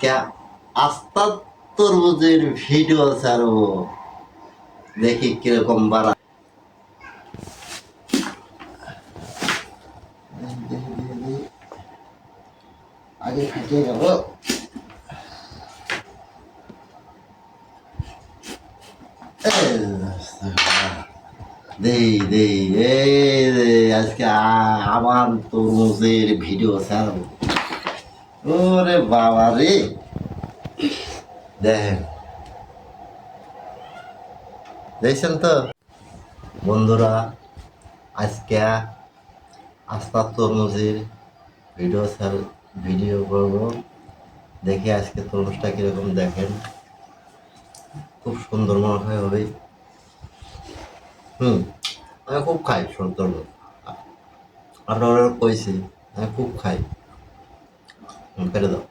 আজকে আস্তা তরমুজের ভিডিও ছাড়বো, দেখি কিরকম বাড়া। আগে খাইতে যাবো। আজকে আমার তরমুজের ভিডিও ছাড়বো। ওরে বাবা রে, দেখেন, দেখছেন তো বন্ধুরা, আজকে আস্তা তরমুজের ভিডিও করবো। দেখি আজকে তরমুজটা কিরকম, দেখেন খুব সুন্দর মনে হয় হবে। আমি খুব খাই তরমুজ, আপনারা কইছি আমি খুব খাই। কেটে দাও।